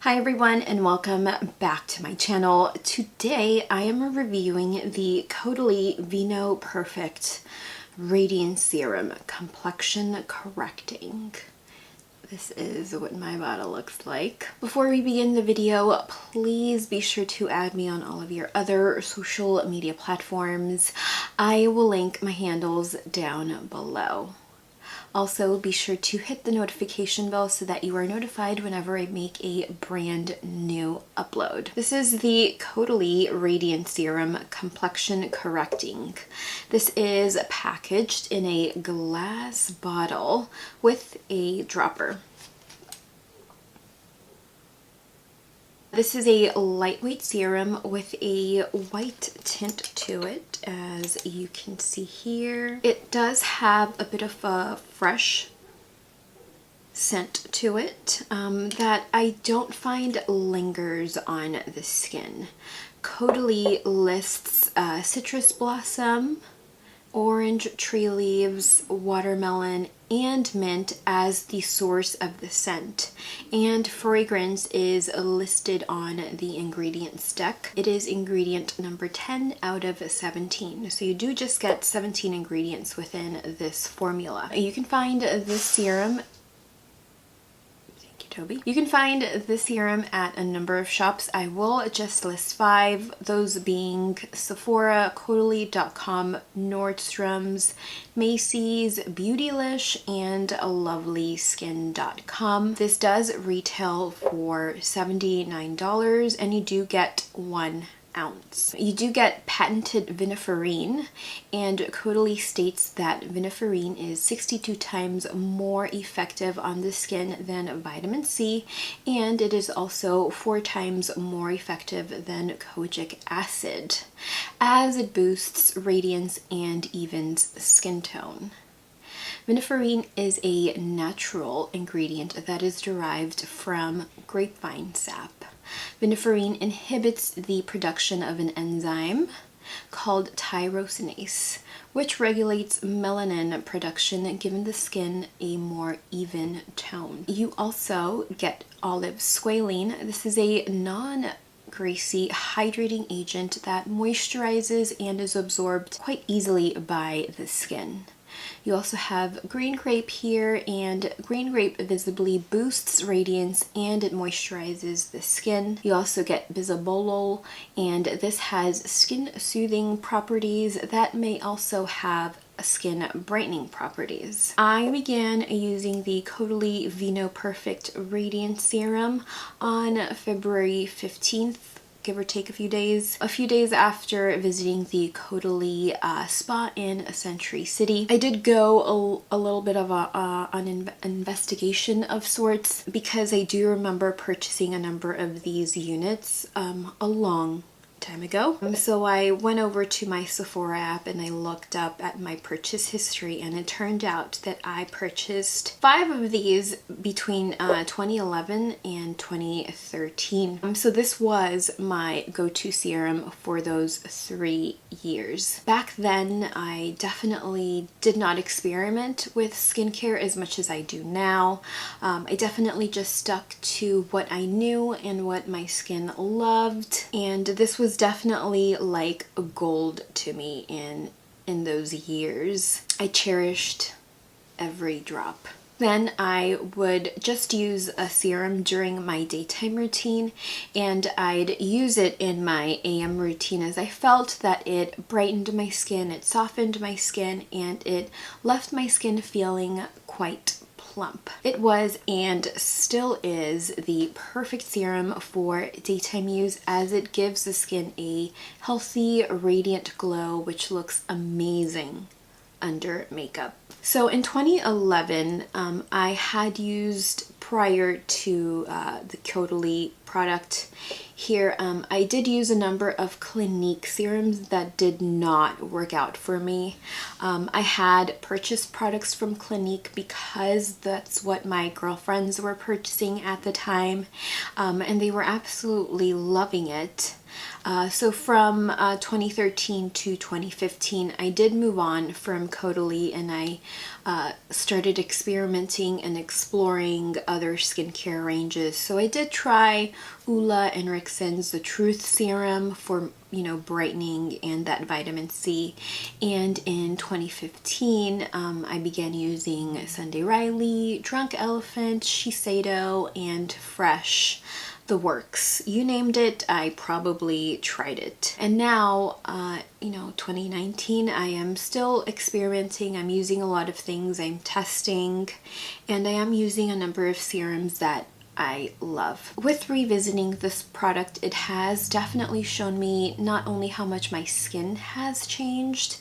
Hi everyone and welcome back to my channel. Today I am reviewing the Caudalie Vinoperfect Radiance Serum Complexion Correcting. This is what my bottle looks like. Before we begin the video, please be sure to add me on all of your other social media platforms. I will link my handles down below. Also, be sure to hit the notification bell so that you are notified whenever I make a brand new upload. This is the Caudalie Radiance Serum Complexion Correcting. This is packaged in a glass bottle with a dropper. This is a lightweight serum with a white tint to it, as you can see here. It does have a bit of a fresh scent to it that I don't find lingers on the skin. Caudalie lists citrus blossom, orange tree leaves, watermelon, and mint as the source of the scent, and fragrance is listed on the ingredients deck. It is ingredient number 10 out of 17, so you do just get 17 ingredients within this formula. You can find this serum You can find this serum at a number of shops. I will just list 5, those being Sephora, Caudalie.com, Nordstrom's, Macy's, Beautylish, and LovellySkin.com. This does retail for $79 and you do get 1 ounce. You do get patented viniferine, and Caudalie states that viniferine is 62 times more effective on the skin than vitamin C, and it is also 4 times more effective than kojic acid, as it boosts radiance and evens skin tone. Viniferine is a natural ingredient that is derived from grapevine sap. Viniferine inhibits the production of an enzyme called tyrosinase, which regulates melanin production, giving the skin a more even tone. You also get olive squalene. This is a non-greasy hydrating agent that moisturizes and is absorbed quite easily by the skin. You also have green grape here, and green grape visibly boosts radiance and it moisturizes the skin. You also get bisabolol, and this has skin soothing properties that may also have skin brightening properties. I began using the Caudalie Vinoperfect Radiance Serum on February 15th, give or take a few days after visiting the Caudalie spa in Century City. I did go a little bit of an investigation of sorts, because I do remember purchasing a number of these units a long time ago. So I went over to my Sephora app and I looked up at my purchase history, and it turned out that I purchased 5 of these between 2011 and 2013. So this was my go-to serum for those 3 years. Back then, I definitely did not experiment with skincare as much as I do now. I definitely just stuck to what I knew and what my skin loved, and this was definitely like gold to me in those years. I cherished every drop. Then I would just use a serum during my daytime routine, and I'd use it in my AM routine, as I felt that it brightened my skin, it softened my skin, and it left my skin feeling quite plump. It was and still is the perfect serum for daytime use, as it gives the skin a healthy, radiant glow which looks amazing under makeup. So in 2011, I had used, prior to the Caudalie product here, I did use a number of Clinique serums that did not work out for me. I had purchased products from Clinique because that's what my girlfriends were purchasing at the time, and they were absolutely loving it. So from 2013 to 2015, I did move on from Caudalie, and I started experimenting and exploring other skincare ranges. So I did try Ulla Henriksen's The Truth Serum for, you know, brightening and that vitamin C. And in 2015, I began using Sunday Riley, Drunk Elephant, Shiseido, and Fresh. The works. You named it, I probably tried it. And now, you know, 2019, I am still experimenting. I'm using a lot of things. I'm testing, and I am using a number of serums that I love. With revisiting this product, it has definitely shown me not only how much my skin has changed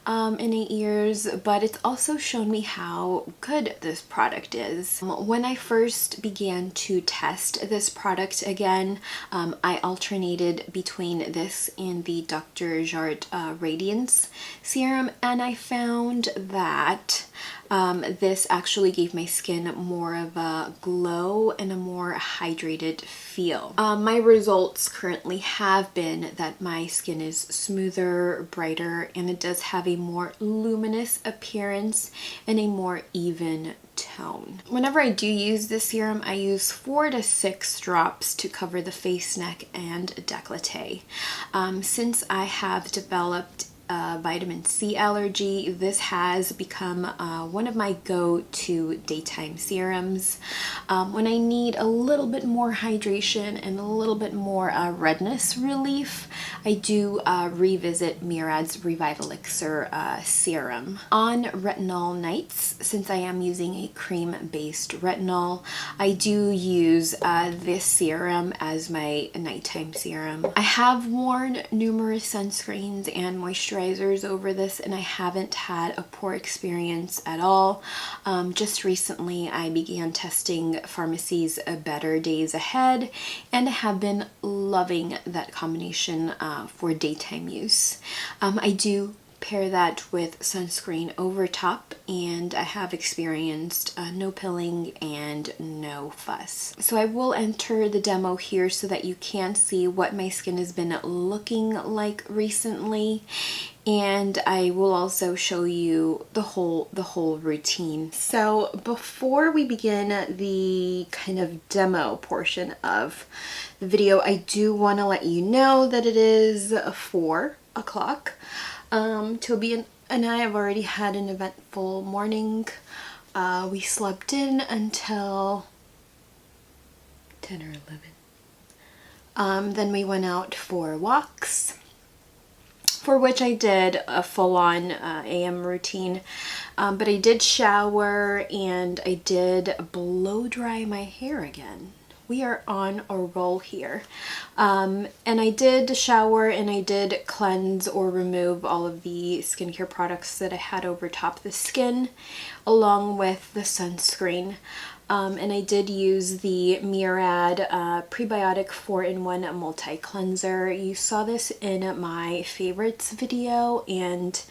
in the years, but it's also shown me how good this product is. When I first began to test this product again, I alternated between this and the Dr. Jart Radiance Serum, and I found that this actually gave my skin more of a glow and a more hydrated feel. My results currently have been that my skin is smoother, brighter, and it does have a more luminous appearance and a more even tone. Whenever I do use this serum, I use 4 to 6 drops to cover the face, neck, and décolleté. Since I have developed vitamin C allergy, this has become one of my go-to daytime serums. When I need a little bit more hydration and a little bit more redness relief, I do revisit Murad's Revive Elixir serum. On retinol nights, since I am using a cream-based retinol, I do use this serum as my nighttime serum. I have worn numerous sunscreens and moisturizers over this, and I haven't had a poor experience at all. Just recently I began testing Pharmacy's Better Days Ahead, and I have been loving that combination for daytime use. I do pair that with sunscreen over top, and I have experienced no pilling and no fuss. So I will enter the demo here so that you can see what my skin has been looking like recently, and I will also show you the whole routine. So before we begin the kind of demo portion of the video, I do want to let you know that it is 4 o'clock. Toby and I have already had an eventful morning. We slept in until 10 or 11. Then we went out for walks, for which I did a full-on AM routine, but I did shower and I did blow dry my hair again. We are on a roll here. And I did shower and I did cleanse or remove all of the skincare products that I had over top of the skin, along with the sunscreen. And I did use the Murad Prebiotic 4-in-1 Multi-Cleanser. You saw this in my favorites video, and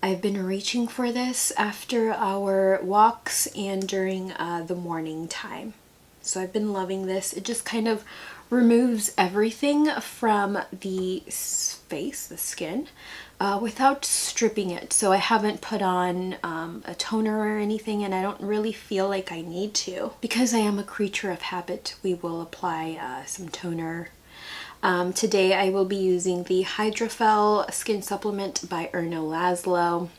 I've been reaching for this after our walks and during the morning time. So I've been loving this. It just kind of removes everything from the face, the skin, without stripping it. So I haven't put on a toner or anything, and I don't really feel like I need to. Because I am a creature of habit, we will apply some toner. Today I will be using the Hydrophil Skin Supplement by Erno Laszlo.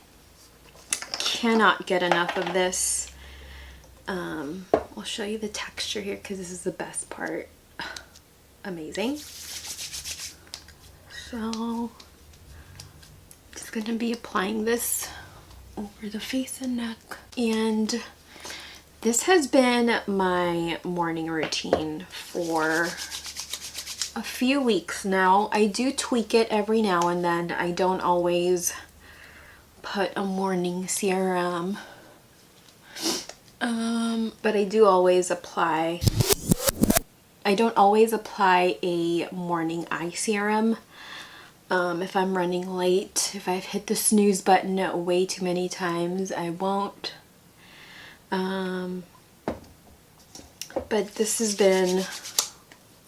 Cannot get enough of this. I'll show you the texture here because this is the best part. Amazing. So just going to be applying this over the face and neck, and this has been my morning routine for a few weeks now. I do tweak it every now and then. I don't always put a morning serum, but I do always apply. I don't always apply a morning eye serum. If I'm running late, if I've hit the snooze button way too many times, I won't. But this has been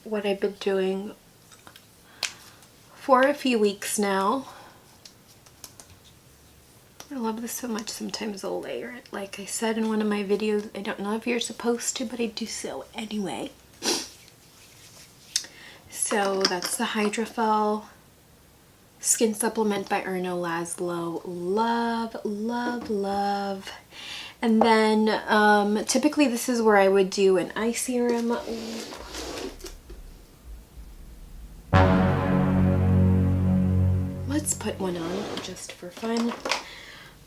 what I've been doing for a few weeks now. I love this so much. Sometimes I'll layer it. Like I said in one of my videos, I don't know if you're supposed to, but I do so anyway. So that's the Hydrofel Skin Supplement by Erno Laszlo. Love, love, love. And then typically this is where I would do an eye serum. Let's put one on just for fun.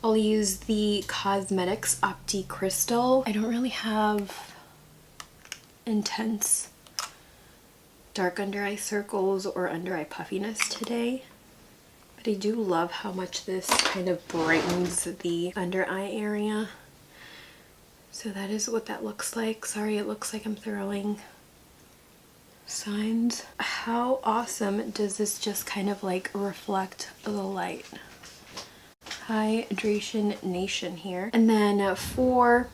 I'll use the Cosmetics Opti Crystal. I don't really have intense dark under eye circles or under eye puffiness today. But I do love how much this kind of brightens the under eye area. So that is what that looks like. Sorry, it looks like I'm throwing signs. How awesome does this just kind of like reflect the light? Hydration Nation here. And then for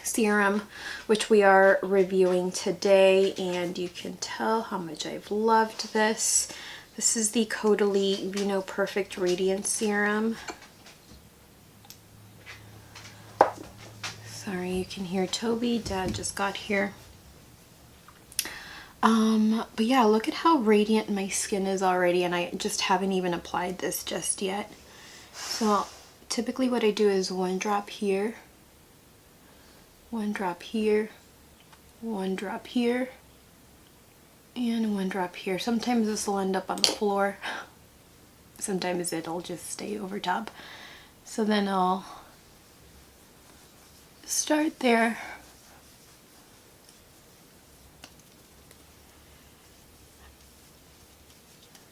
serum, which we are reviewing today, and you can tell how much I've loved this. This is the Caudalie Vinoperfect Radiance Serum. Sorry, you can hear Toby. Dad just got here. But yeah, look at how radiant my skin is already, and I just haven't even applied this just yet. So typically what I do is one drop here, one drop here, one drop here, and one drop here. Sometimes this will end up on the floor. Sometimes it'll just stay over top. So then I'll start there.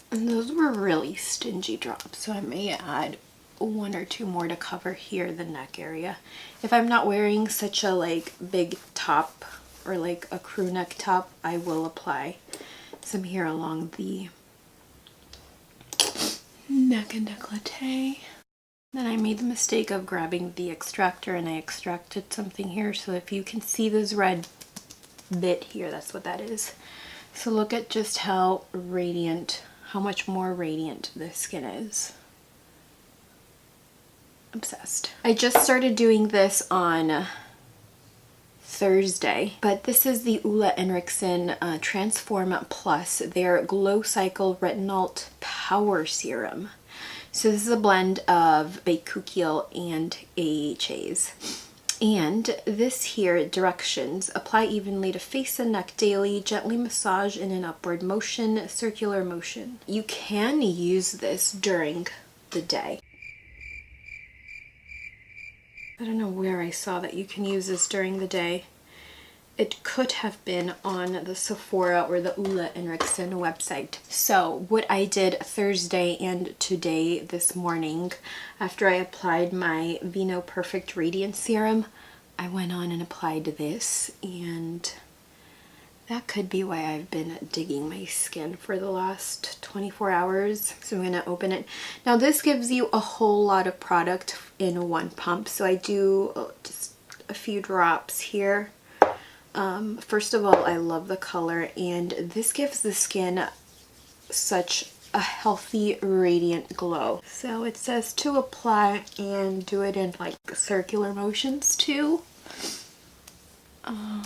And those were really stingy drops, so I may add one or two more to cover here, the neck area. If I'm not wearing such a like big top or like a crew neck top, I will apply some here along the neck and décolleté. Then I made the mistake of grabbing the extractor and I extracted something here. So if you can see this red bit here, that's what that is. So look at just how radiant, how much more radiant this skin is. Obsessed. I just started doing this on Thursday, but this is the Henriksen Transform Plus, their Glow Cycle Retin-ALT Power Serum. So this is a blend of bakuchiol and AHAs. And this here, directions: apply evenly to face and neck daily, gently massage in an upward motion, circular motion. You can use this during the day. I don't know where I saw that you can use this during the day. It could have been on the Sephora or the Henriksen website. So what I did Thursday and today this morning, after I applied my Vinoperfect Radiance Serum, I went on and applied this, and that could be why I've been digging my skin for the last 24 hours. So I'm going to open it. Now this gives you a whole lot of product in one pump. So I do just a few drops here. First of all, I love the color, and this gives the skin such a healthy, radiant glow. So it says to apply and do it in like circular motions too.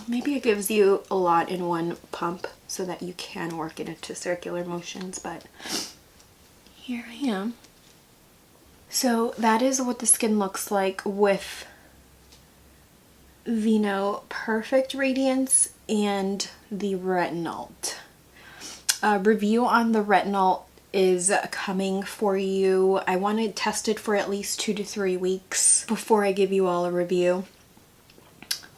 Maybe it gives you a lot in one pump so that you can work it into circular motions, but here I am. So that is what the skin looks like with Vinoperfect Radiance and the Retin-ALT. Review on the Retin-ALT is coming for you. I want to test it for at least 2 to 3 weeks before I give you all a review.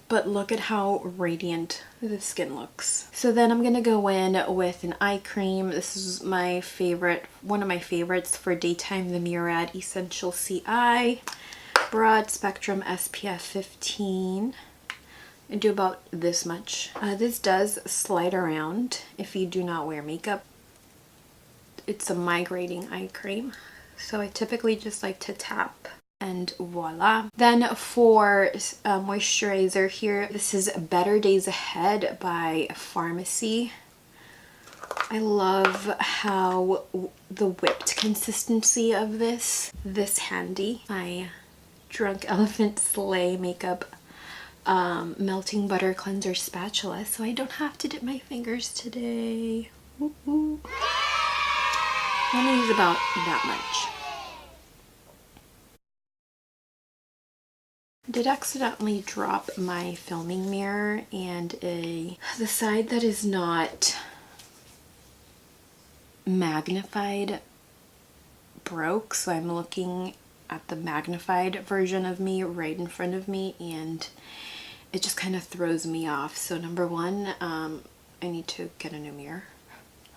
But look at how radiant the skin looks. So then I'm going to go in with an eye cream. This is my favorite, one of my favorites for daytime, the Murad Essential CI. Broad spectrum SPF 15. I do about this much. This does slide around if you do not wear makeup. It's a migrating eye cream, so I typically just like to tap and voila. Then for moisturizer here, this is Better Days Ahead by Pharmacy. I love how the whipped consistency of this handy. My Drunk Elephant Slay makeup melting butter cleanser spatula, so I don't have to dip my fingers today. Woo-hoo. I'm gonna use about that much. I did accidentally drop my filming mirror, and the side that is not magnified broke, so I'm looking at the magnified version of me right in front of me, and it just kind of throws me off. So number one, I need to get a new mirror.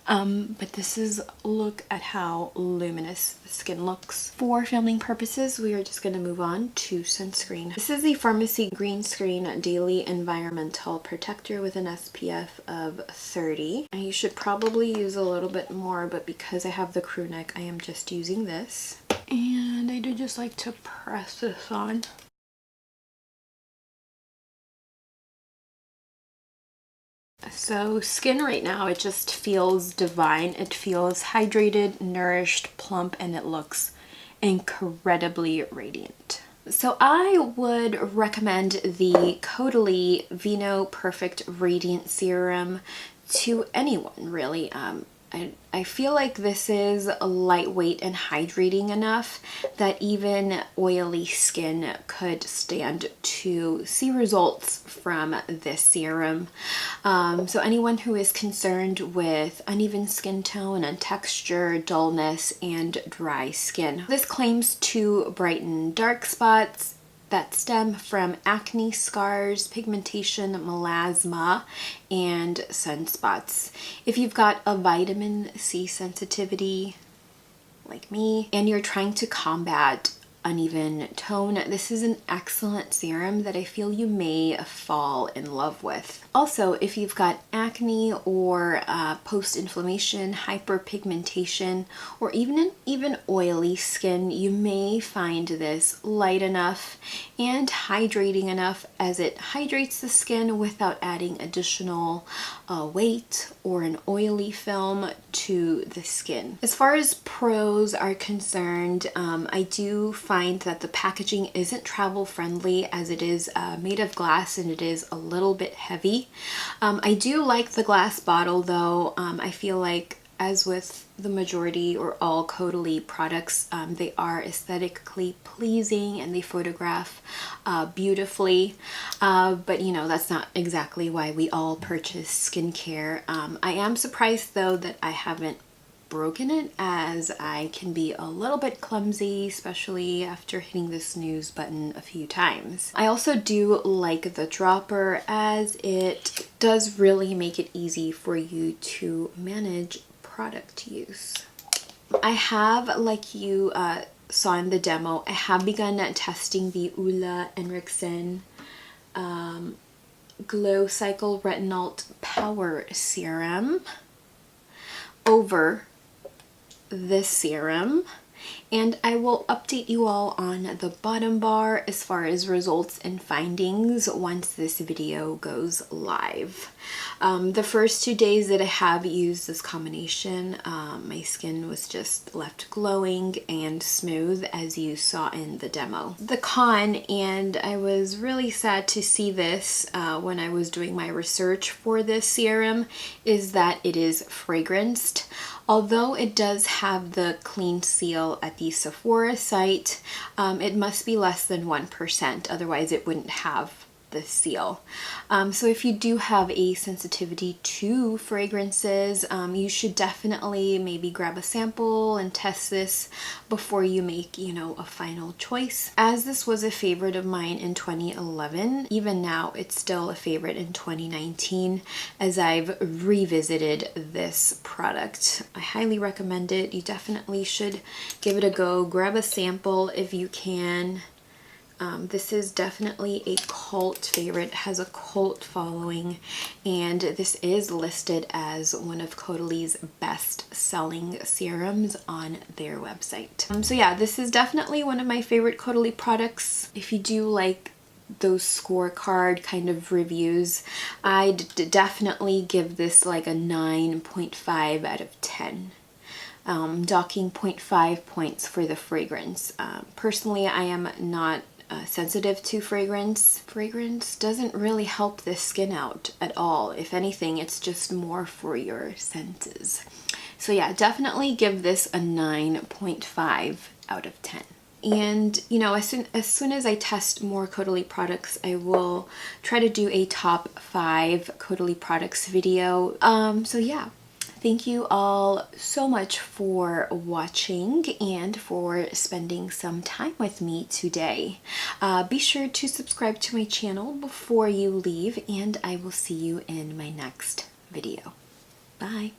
But this is a look at how luminous the skin looks. For filming purposes, we are just going to move on to sunscreen. This is the Pharmacy Green Screen Daily Environmental Protector with an SPF of 30. And you should probably use a little bit more, but because I have the crew neck, I am just using this. And I do just like to press this on. So skin right now, it just feels divine. It feels hydrated, nourished, plump, and it looks incredibly radiant. So I would recommend the Caudalie Vinoperfect Radiance Serum to anyone, really. I feel like this is lightweight and hydrating enough that even oily skin could stand to see results from this serum. So anyone who is concerned with uneven skin tone and texture, dullness, and dry skin. This claims to brighten dark spots that stem from acne, scars, pigmentation, melasma, and sunspots. If you've got a vitamin C sensitivity like me and you're trying to combat uneven tone, this is an excellent serum that I feel you may fall in love with. Also, if you've got acne or post-inflammation, hyperpigmentation, or even oily skin, you may find this light enough and hydrating enough as it hydrates the skin without adding additional weight or an oily film to the skin. As far as pros are concerned, I do find that the packaging isn't travel friendly, as it is made of glass and it is a little bit heavy. I do like the glass bottle though. I feel like, as with the majority or all Caudalie products, they are aesthetically pleasing and they photograph beautifully, but you know, that's not exactly why we all purchase skincare. I am surprised though that I haven't broken it, as I can be a little bit clumsy, especially after hitting the snooze button a few times. I also do like the dropper, as it does really make it easy for you to manage product use. I have, like you saw in the demo, I have begun testing the Henriksen Glow Cycle Retin-ALT Power Serum over this serum, and I will update you all on the bottom bar as far as results and findings once this video goes live. The first 2 days that I have used this combination, my skin was just left glowing and smooth, as you saw in the demo. The con, and I was really sad to see this when I was doing my research for this serum, is that it is fragranced. Although it does have the clean seal at the Sephora site, it must be less than 1%, otherwise it wouldn't have the seal. So if you do have a sensitivity to fragrances, you should definitely maybe grab a sample and test this before you make, you know, a final choice. As this was a favorite of mine in 2011, even now it's still a favorite in 2019, as I've revisited this product. I highly recommend it. You definitely should give it a go. Grab a sample if you can. This is definitely a cult favorite, has a cult following, and this is listed as one of Caudalie's best-selling serums on their website. So yeah, this is definitely one of my favorite Caudalie products. If you do like those scorecard kind of reviews, I'd definitely give this like a 9.5 out of 10. Docking 0.5 points for the fragrance. Personally, I am not sensitive to fragrance. Fragrance doesn't really help the skin out at all. If anything, it's just more for your senses. So yeah, definitely give this a 9.5 out of 10. And you know, as soon as I test more Caudalie products, I will try to do a top 5 Caudalie products video. So yeah, thank you all so much for watching and for spending some time with me today. Be sure to subscribe to my channel before you leave, and I will see you in my next video. Bye.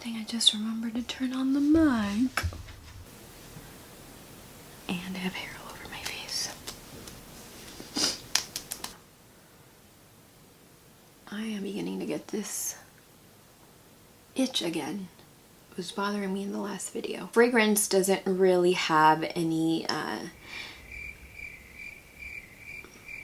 I just remembered to turn on the mic. And I have hair all over my face. I am beginning to get this itch again. It was bothering me in the last video. Fragrance doesn't really have any